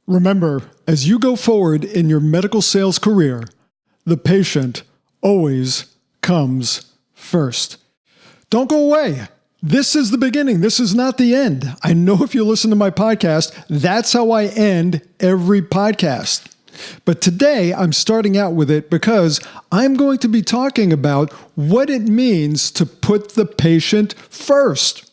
Remember, as you go forward in your medical sales career, the patient always comes first. Don't go away. This is the beginning. This is not the end. I know if you listen to my podcast, that's how I end every podcast. But today I'm starting out with it because I'm going to be talking about what it means to put the patient first.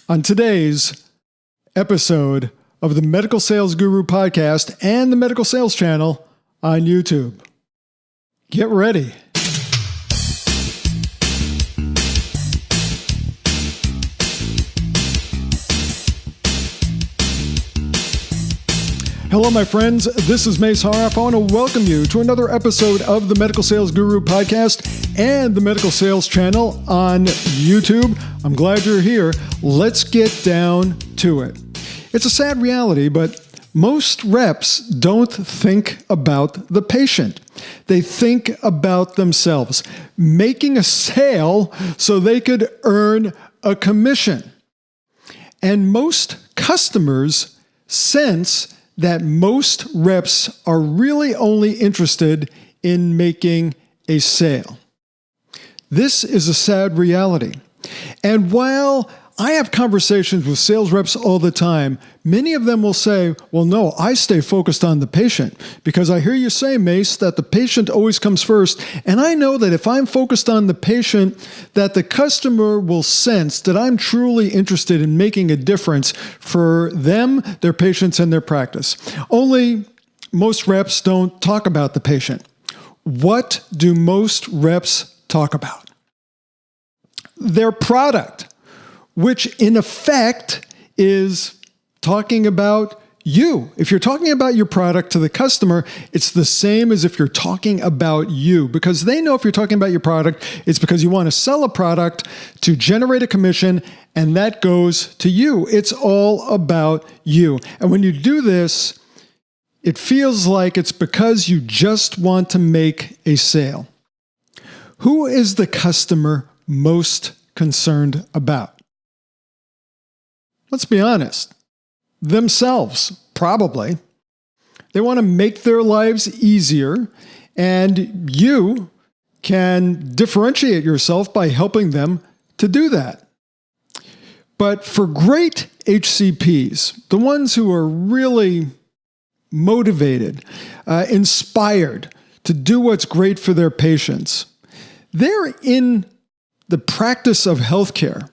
On today's episode of the Medical Sales Guru podcast and the Medical Sales Channel on YouTube. Get ready. Hello, my friends. This is Mace Horoff. I want to welcome you to another episode of the Medical Sales Guru podcast and the Medical Sales Channel on YouTube. I'm glad you're here. Let's get down to it. It's a sad reality, but most reps don't think about the patient. They think about themselves, making a sale so they could earn a commission. And most customers sense that most reps are really only interested in making a sale. This is a sad reality. And while I have conversations with sales reps all the time, many of them will say, well, no, I stay focused on the patient because I hear you say, Mace, that the patient always comes first. And I know that if I'm focused on the patient, that the customer will sense that I'm truly interested in making a difference for them, their patients, and their practice. Only most reps don't talk about the patient. What do most reps talk about? Their product, which in effect is talking about you. If you're talking about your product to the customer, it's the same as if you're talking about you, because they know if you're talking about your product, it's because you want to sell a product to generate a commission, and that goes to you. It's all about you. And when you do this, it feels like it's because you just want to make a sale. Who is the customer most concerned about? Let's be honest. Themselves, probably. They want to make their lives easier, and you can differentiate yourself by helping them to do that. But for great HCPs, the ones who are really motivated, inspired to do what's great for their patients, they're in the practice of healthcare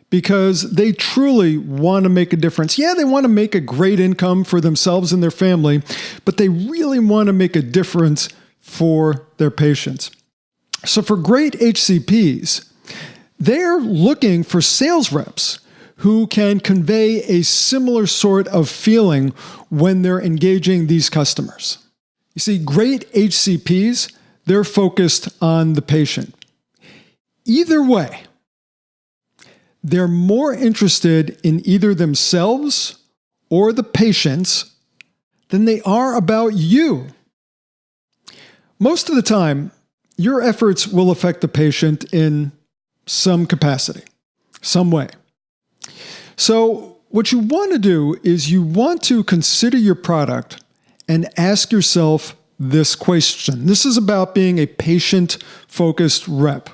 because they truly want to make a difference. Yeah, they want to make a great income for themselves and their family, but they really want to make a difference for their patients. So for great HCPs, they're looking for sales reps who can convey a similar sort of feeling when they're engaging these customers. You see, great HCPs, they're focused on the patient. Either way, they're more interested in either themselves or the patients than they are about you. Most of the time, your efforts will affect the patient in some capacity, some way. So what you want to do is you want to consider your product and ask yourself this question. This is about being a patient-focused rep.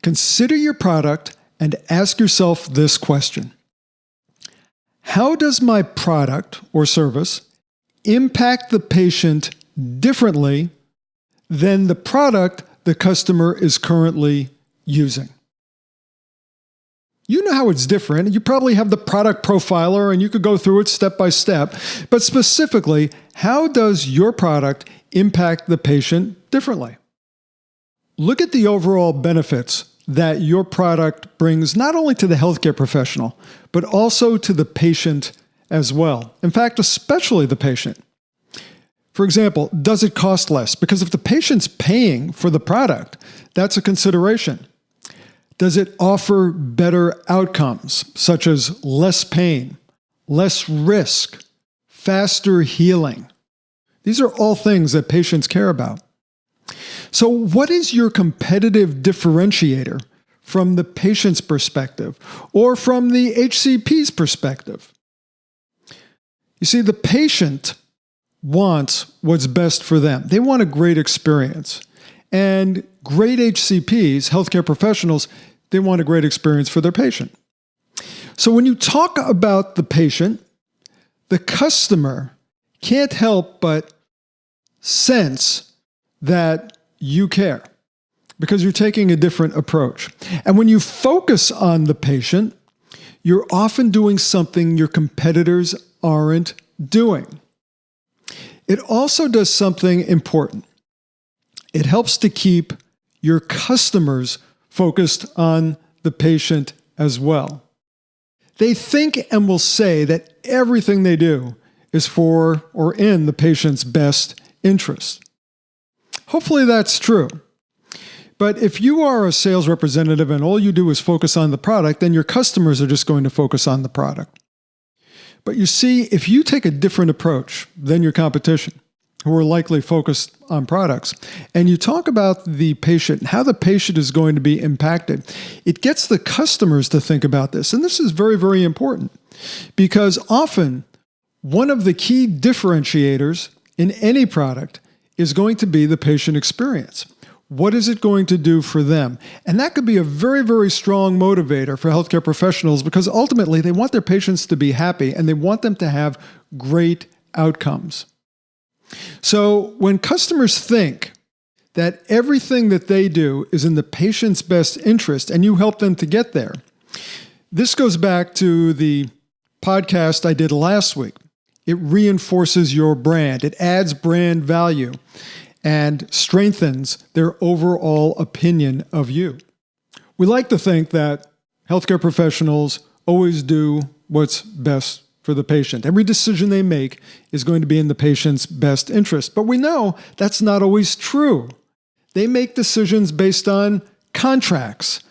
Consider your product and ask yourself this question. How does my product or service impact the patient differently than the product the customer is currently using? You know how it's different. You probably have the product profiler and you could go through it step by step. But specifically, how does your product impact the patient differently? Look at the overall benefits that your product brings not only to the healthcare professional, but also to the patient as well. In fact, especially the patient. For example, does it cost less? Because if the patient's paying for the product, that's a consideration. Does it offer better outcomes, such as less pain, less risk, faster healing? These are all things that patients care about. So what is your competitive differentiator from the patient's perspective or from the HCP's perspective? You You see, the patient wants what's best for them. They want a great experience. And great HCPs, healthcare professionals, they want a great experience for their patient. So when you talk about the patient, the customer can't help but sense that you care because you're taking a different approach. And when you focus on the patient, you're often doing something your competitors aren't doing. It also does something important. It helps to keep your customers focused on the patient as well. They think and will say that everything they do is for or in the patient's best interest. Hopefully that's true. But if you are a sales representative and all you do is focus on the product, then your customers are just going to focus on the product. But you see, if you take a different approach than your competition, who are likely focused on products, and you talk about the patient, how the patient is going to be impacted, it gets the customers to think about this. And this is very, very important because often one of the key differentiators in any product is going to be the patient experience. What is it going to do for them? And that could be a very, very strong motivator for healthcare professionals because ultimately they want their patients to be happy and they want them to have great outcomes. So when customers think that everything that they do is in the patient's best interest and you help them to get there, this goes back to the podcast I did last week. It reinforces your brand. It adds brand value and strengthens their overall opinion of you. We like to think that healthcare professionals always do what's best for the patient. Every decision they make is going to be in the patient's best interest. But we know that's not always true. They make decisions based on contracts,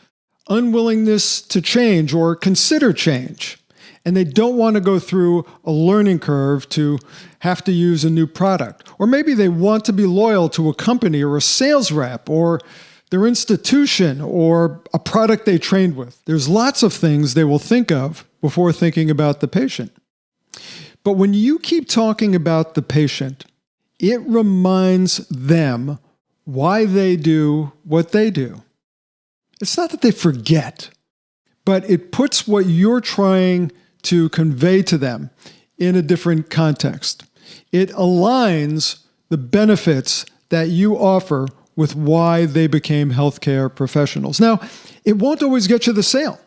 unwillingness to change or consider change. And they don't want to go through a learning curve to have to use a new product. Or maybe they want to be loyal to a company or a sales rep or their institution or a product they trained with. There's lots of things they will think of before thinking about the patient. But when you keep talking about the patient, it reminds them why they do what they do. It's not that they forget, but it puts what you're trying to convey to them in a different context. It aligns the benefits that you offer with why they became healthcare professionals. Now, it won't always get you the sale,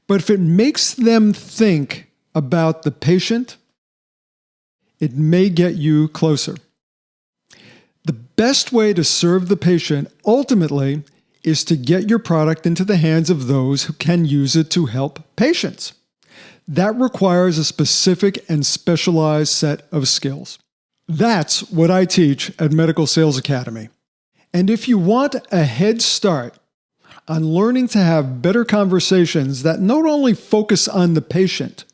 but if it makes them think about the patient, it may get you closer. The best way to serve the patient ultimately is to get your product into the hands of those who can use it to help patients. That requires a specific and specialized set of skills. That's what I teach at Medical Sales Academy. And if you want a head start on learning to have better conversations that not only focus on the patient,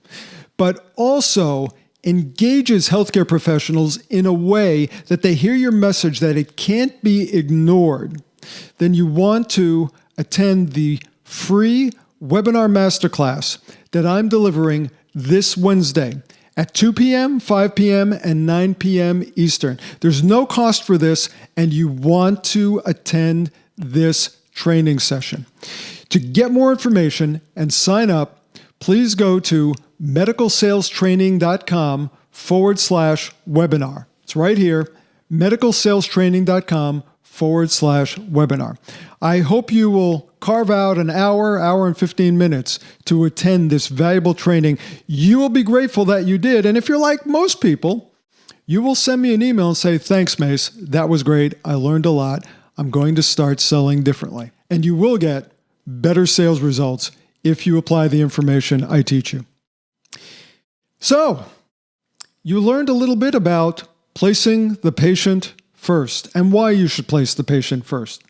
but also engages healthcare professionals in a way that they hear your message that it can't be ignored, then you want to attend the free webinar masterclass that I'm delivering this Wednesday at 2 p.m., 5 p.m., and 9 p.m. Eastern. There's no cost for this, and you want to attend this training session. To get more information and sign up, please go to medicalsalestraining.com/webinar. It's right here, medicalsalestraining.com/webinar. I hope you will carve out an hour and 15 minutes to attend this valuable training. You will be grateful that you did. And if you're like most people, you will send me an email and say, "Thanks, Mace. That was great. I learned a lot. I'm going to start selling differently." And you will get better sales results if you apply the information I teach you. So, you learned a little bit about placing the patient first and why you should place the patient first.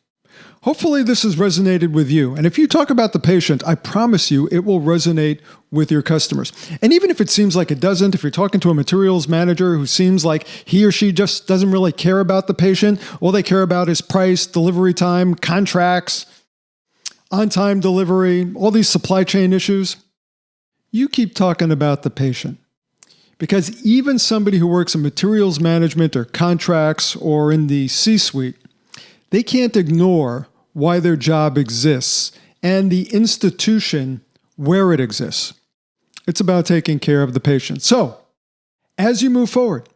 Hopefully this has resonated with you. And if you talk about the patient, I promise you it will resonate with your customers. And even if it seems like it doesn't, if you're talking to a materials manager who seems like he or she just doesn't really care about the patient, all they care about is price, delivery time, contracts, on-time delivery, all these supply chain issues, you keep talking about the patient. Because even somebody who works in materials management or contracts or in the C-suite, they can't ignore why their job exists and the institution where it exists. It's about taking care of the patient. So, as you move forward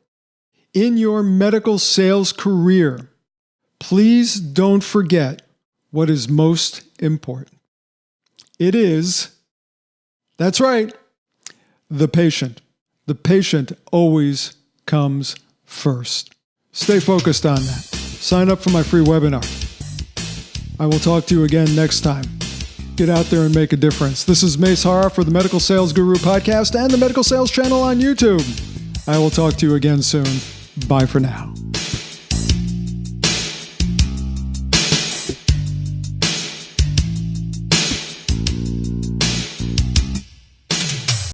in your medical sales career, please don't forget what is most important. It is, that's right, the patient. The patient always comes first. Stay focused on that. Sign up for my free webinar. I will talk to you again next time. Get out there and make a difference. This is Mace Hara for the Medical Sales Guru podcast and the Medical Sales channel on YouTube. I will talk to you again soon. Bye for now.